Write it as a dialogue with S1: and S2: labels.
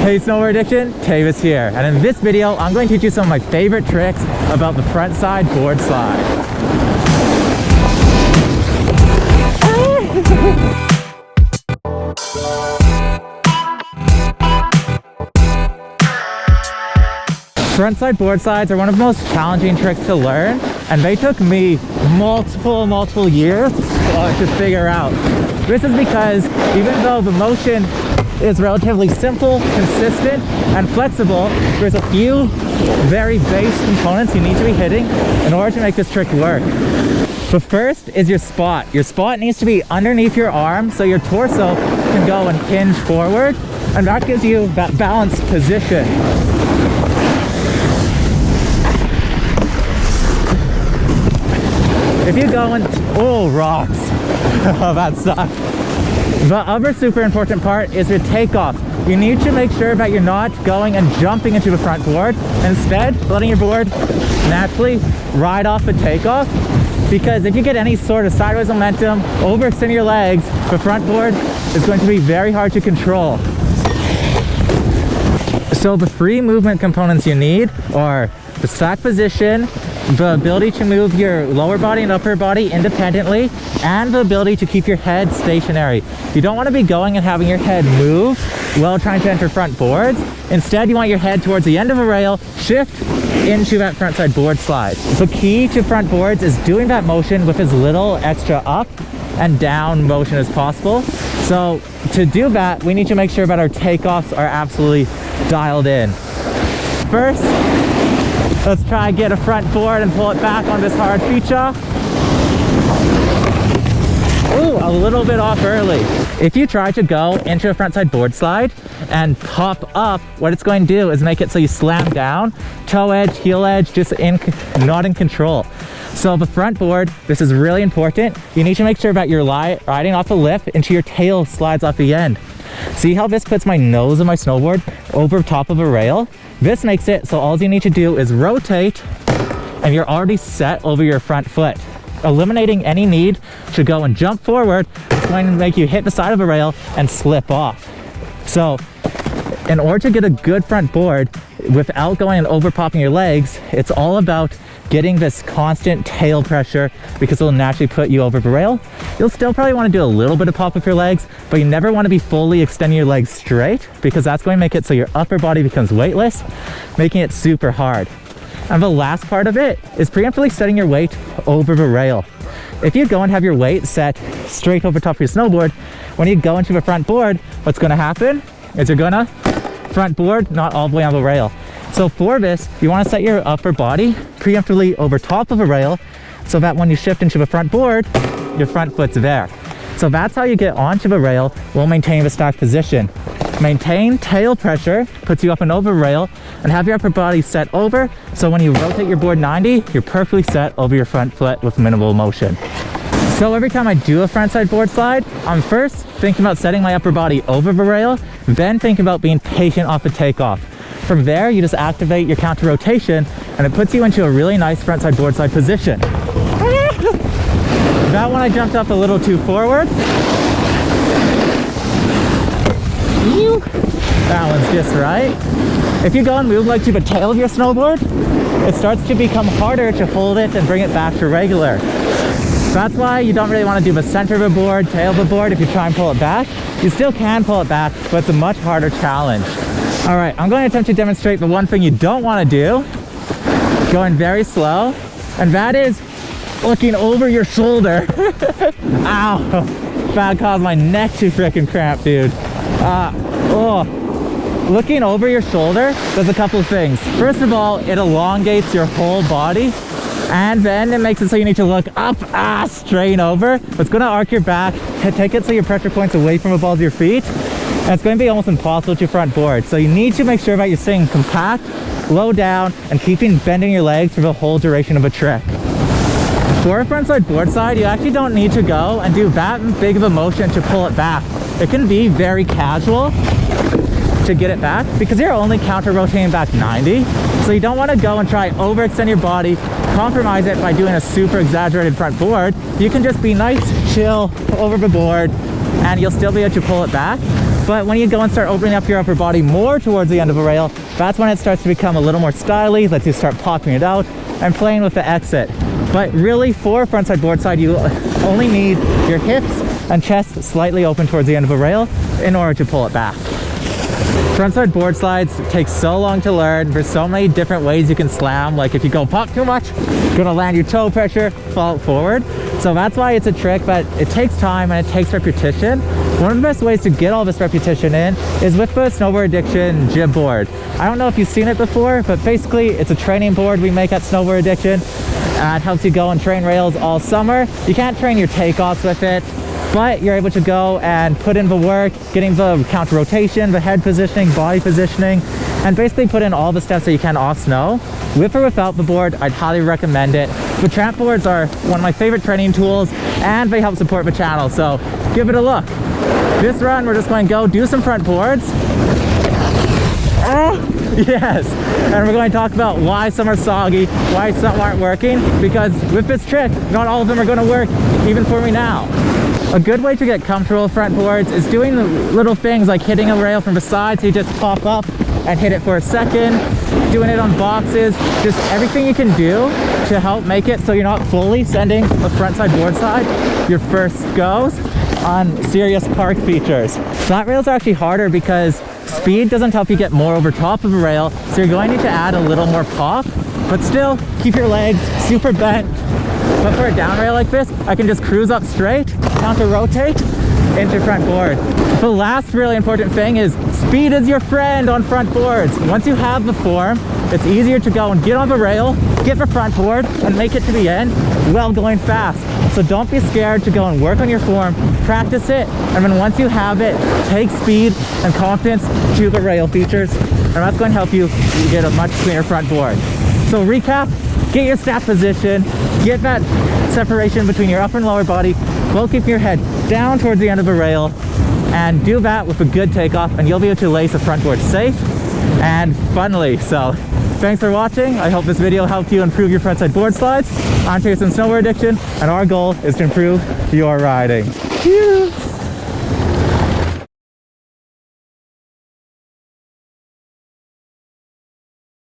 S1: Hey Snowboard Addiction, Taevis here, and in this video I'm going to teach you some of my favorite tricks about the frontside board slide. Frontside board slides are one of the most challenging tricks to learn, and they took me multiple years to figure out. This is because even though the motion is relatively simple, consistent, and flexible, there's a few very base components you need to be hitting in order to make this trick work. The first is your spot. Your spot needs to be underneath your arm so your torso can go and hinge forward, and that gives you that balanced position. If you go and, oh, rocks. Oh, that sucks. The other super important part is your takeoff. You need to make sure that you're not going and jumping into the front board. Instead, letting your board naturally ride off the takeoff. Because if you get any sort of sideways momentum, overextend your legs, the front board is going to be very hard to control. So the three movement components you need are the stack position, the ability to move your lower body and upper body independently, and the ability to keep your head stationary. You don't want to be going and having your head move while trying to enter front boards. Instead, you want your head towards the end of a rail, shift into that frontside board slide. The key to front boards is doing that motion with as little extra up and down motion as possible. So to do that, we need to make sure that our takeoffs are absolutely dialed in. First, let's try and get a front board and pull it back on this hard feature. Ooh, a little bit off early. If you try to go into a frontside board slide and pop up, what it's going to do is make it so you slam down, toe edge, heel edge, just not in control. So the front board, this is really important. You need to make sure that you're riding off a lip until your tail slides off the end. See how this puts my nose of my snowboard over top of a rail? This makes it so all you need to do is rotate and you're already set over your front foot. Eliminating any need to go and jump forward is going to make you hit the side of a rail and slip off. So in order to get a good front board without going and over popping your legs, it's all about getting this constant tail pressure because it'll naturally put you over the rail. You'll still probably want to do a little bit of pop with your legs, but you never want to be fully extending your legs straight because that's going to make it so your upper body becomes weightless, making it super hard. And the last part of it is preemptively setting your weight over the rail. If you go and have your weight set straight over top of your snowboard, when you go into the front board, what's going to happen is you're going to front board not all the way on the rail. So for this, you want to set your upper body preemptively over top of a rail so that when you shift into the front board, your front foot's there. So that's how you get onto the rail while maintaining the stack position. Maintain tail pressure, puts you up and over the rail, and have your upper body set over so when you rotate your board 90, you're perfectly set over your front foot with minimal motion. So every time I do a frontside board slide, I'm first thinking about setting my upper body over the rail, then thinking about being patient off the takeoff. From there, you just activate your counter rotation and it puts you into a really nice frontside board slide position. That one I jumped up a little too forward. That one's just right. If you go and move like to the tail of your snowboard, it starts to become harder to hold it and bring it back to regular. That's why you don't really want to do the center of the board, tail of the board if you try and pull it back. You still can pull it back, but it's a much harder challenge. All right, I'm going to attempt to demonstrate the one thing you don't want to do, going very slow, and that is looking over your shoulder. Ow, that caused my neck to frickin' cramp, dude. Looking over your shoulder does a couple of things. First of all, it elongates your whole body, and then it makes it so you need to look up, straight over. It's going to arc your back, take it so your pressure point's away from the balls of your feet. And it's going to be almost impossible to front board. So you need to make sure that you're staying compact, low down, and bending your legs for the whole duration of a trick. For a frontside board slide, you actually don't need to go and do that big of a motion to pull it back. It can be very casual to get it back because you're only counter rotating back 90. So you don't want to go and try overextend your body, compromise it by doing a super exaggerated front board. You can just be nice, chill over the board, and you'll still be able to pull it back. But when you go and start opening up your upper body more towards the end of a rail, that's when it starts to become a little more stylish, lets you start popping it out and playing with the exit. But really, for frontside boardside, you only need your hips and chest slightly open towards the end of a rail in order to pull it back. Frontside board slides take so long to learn. There's so many different ways you can slam. Like if you go pop too much, you're gonna land your toe pressure, fall forward. So that's why it's a trick, but it takes time and it takes repetition. One of the best ways to get all this repetition in is with the Snowboard Addiction jib board. I don't know if you've seen it before, but basically it's a training board we make at Snowboard Addiction. It helps you go and train rails all summer. You can't train your takeoffs with it, but you're able to go and put in the work, getting the counter rotation, the head positioning, body positioning, and basically put in all the steps that you can off snow. With or without the board, I'd highly recommend it. The tramp boards are one of my favorite training tools, and they help support the channel, so give it a look. This run, we're just going to go do some front boards. Yes, and we're going to talk about why some are soggy, why some aren't working, because with this trick, not all of them are going to work, even for me now. A good way to get comfortable with front boards is doing the little things like hitting a rail from the side, so you just pop up and hit it for a second, doing it on boxes, just everything you can do to help make it so you're not fully sending a frontside board side your first goes on serious park features. Flat rails are actually harder because speed doesn't help you get more over top of a rail, so you're going to need to add a little more pop, but still keep your legs super bent. But for a down rail like this, I can just cruise up straight, counter rotate into front board. The last really important thing is speed is your friend on front boards. Once you have the form, it's easier to go and get on the rail, get the front board, and make it to the end while going fast. So don't be scared to go and work on your form, practice it, and then once you have it, take speed and confidence to the rail features, and that's going to help you get a much cleaner front board. So recap, get your snap position, get that separation between your upper and lower body, while keeping your head down towards the end of a rail, and do that with a good takeoff, and you'll be able to lace a front board safe and funnily. So thanks for watching. I hope this video helped you improve your frontside board slides. I'm Taevis from Snowboard Addiction, and our goal is to improve your riding. Cheers!